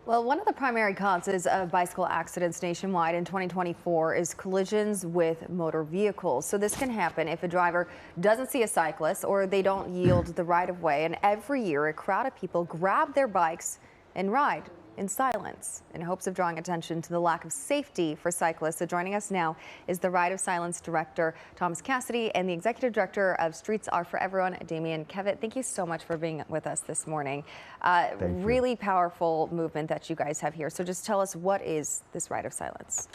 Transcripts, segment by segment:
Well, one of the primary causes of bicycle accidents nationwide in 2024 is collisions with motor vehicles. So this can happen if a driver doesn't see a cyclist or they don't yield the right of way. And every year, a crowd of people grab their bikes and ride in silence in hopes of drawing attention to the lack of safety for cyclists. So joining us now is the Ride of Silence director, Thomas Cassidy, and the executive director of Streets Are For Everyone, Damian Kevitt. Thank you so much for being with us this morning. Really powerful movement that you guys have here. So just tell us, what is this Ride of Silence?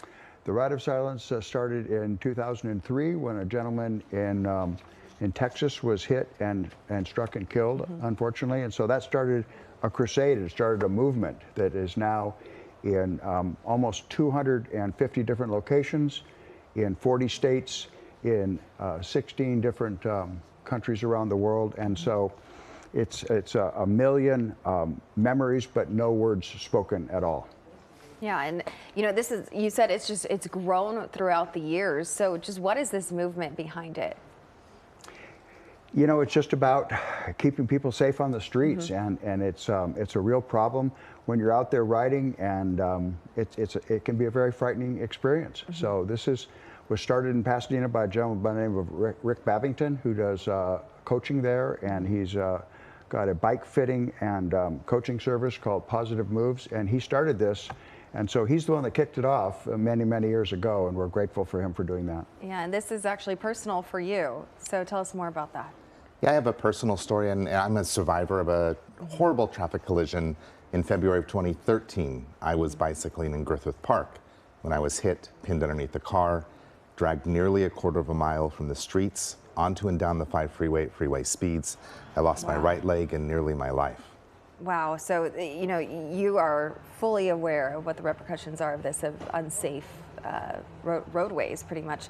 The Ride of Silence started in 2003 when a gentleman in Texas was hit and struck and killed, unfortunately. And so that started a crusade. It started a movement that is now in almost 250 different locations, in 40 states, in 16 different countries around the world. And so it's a million memories, but no words spoken at all. Yeah, and you know, this is, you said it's grown throughout the years. So just what is this movement behind it? You know, it's just about keeping people safe on the streets, and it's a real problem when you're out there riding, and it can be a very frightening experience. So this was started in Pasadena by a gentleman by the name of Rick Babington, who does coaching there, and he's got a bike fitting and coaching service called Positive Moves, and he started this. And so he's the one that kicked it off many, many years ago, and we're grateful for him for doing that. Yeah, and this is actually personal for you. So tell us more about that. Yeah, I have a personal story, and I'm a survivor of a horrible traffic collision in February of 2013. I was bicycling in Griffith Park when I was hit, pinned underneath the car, dragged nearly a quarter of a mile from the streets onto and down the 5 freeway speeds. I lost my right leg and nearly my life. Wow. So, you know, you are fully aware of what the repercussions are of this, of unsafe roadways, pretty much.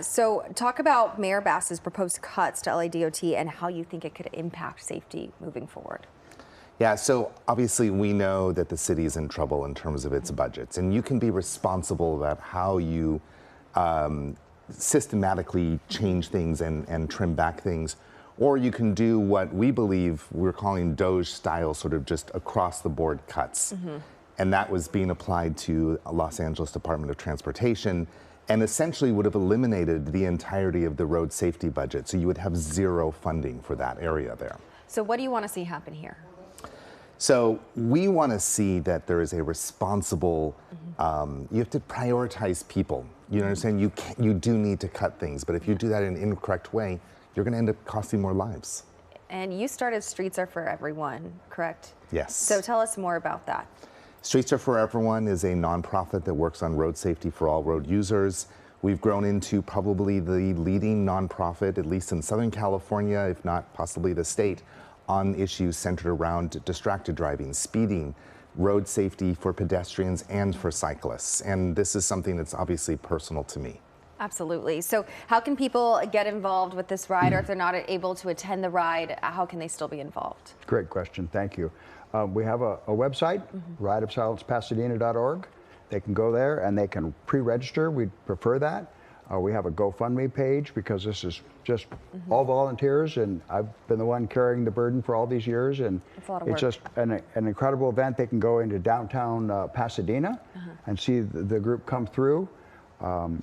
So talk about Mayor Bass's proposed cuts to LADOT and how you think it could impact safety moving forward. Yeah, so obviously we know that the city is in trouble in terms of its budgets, and you can be responsible about how you systematically change things and trim back things. Or you can do what we believe we're calling Doge style, sort of just across the board cuts. And that was being applied to Los Angeles Department of Transportation, and essentially would have eliminated the entirety of the road safety budget. So you would have zero funding for that area there. So what do you want to see happen here? So we want to see that there is a responsible, you have to prioritize people. You understand? You do need to cut things, but if you do that in an incorrect way, you're going to end up costing more lives. And you started Streets Are For Everyone, correct? Yes. So tell us more about that. Streets Are For Everyone is a nonprofit that works on road safety for all road users. We've grown into probably the leading nonprofit, at least in Southern California, if not possibly the state, on issues centered around distracted driving, speeding, road safety for pedestrians and for cyclists. And this is something that's obviously personal to me. Absolutely. So how can people get involved with this ride, or if they're not able to attend the ride, how can they still be involved? Great question. Thank you. We have a website, rideofsilencepasadena.org. They can go there and they can pre-register. We'd prefer that. We have a GoFundMe page because this is just all volunteers, and I've been the one carrying the burden for all these years, and it's just an incredible event. They can go into downtown Pasadena and see the group come through.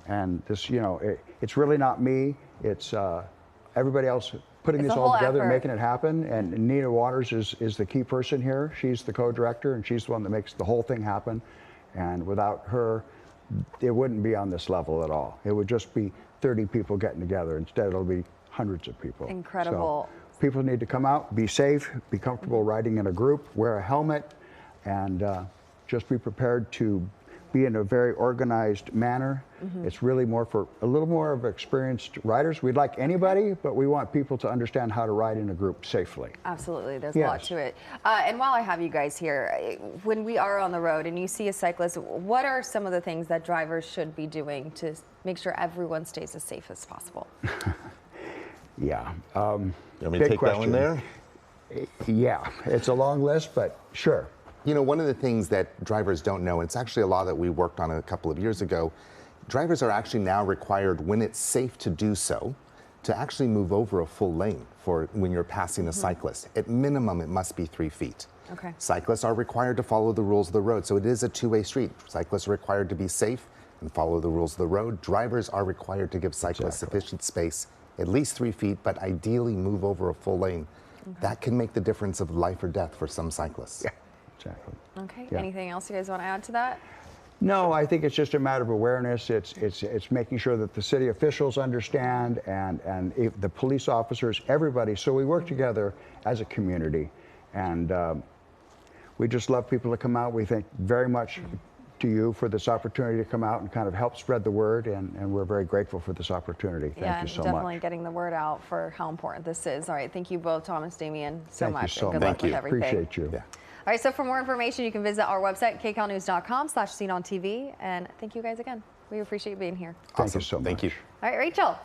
And this, you know, it's really not me. It's everybody else putting this all together and making it happen. And Nina Waters is the key person here. She's the co-director, and she's the one that makes the whole thing happen. And without her, it wouldn't be on this level at all. It would just be 30 people getting together. Instead, it'll be hundreds of people. Incredible. So people need to come out, be safe, be comfortable riding in a group, wear a helmet, and just be prepared to be in a very organized manner. It's really more for a little more of experienced riders. We'd like anybody, but we want people to understand how to ride in a group safely. Absolutely, there's a lot to it. And while I have you guys here, when we are on the road and you see a cyclist, what are some of the things that drivers should be doing to make sure everyone stays as safe as possible? Yeah. You want me to take that one there? Yeah, it's a long list, but sure. You know, one of the things that drivers don't know, and it's actually a law that we worked on a couple of years ago, drivers are actually now required, when it's safe to do so, to actually move over a full lane for when you're passing a cyclist. At minimum, it must be 3 feet. Okay. Cyclists are required to follow the rules of the road, so it is a two-way street. Cyclists are required to be safe and follow the rules of the road. Drivers are required to give cyclists sufficient space, at least 3 feet, but ideally move over a full lane. That can make the difference of life or death for some cyclists. Yeah, exactly. Okay. Yeah. Anything else you guys want to add to that? No, I think it's just a matter of awareness. It's making sure that the city officials understand and the police officers, everybody. So we work together as a community, and we just love people to come out. We thank very much to you for this opportunity to come out and kind of help spread the word, and we're very grateful for this opportunity. Thank you so definitely much. getting the word out for how important this is. All right, thank you both, Thomas, Damian, so much. Thank you so and good much. luck with everything. Appreciate you. Yeah. All right, so for more information, you can visit our website, kcalnews.com/SeenOnTV. And thank you guys again. We appreciate you being here. Thank you so much. Thank you. All right, Rachel.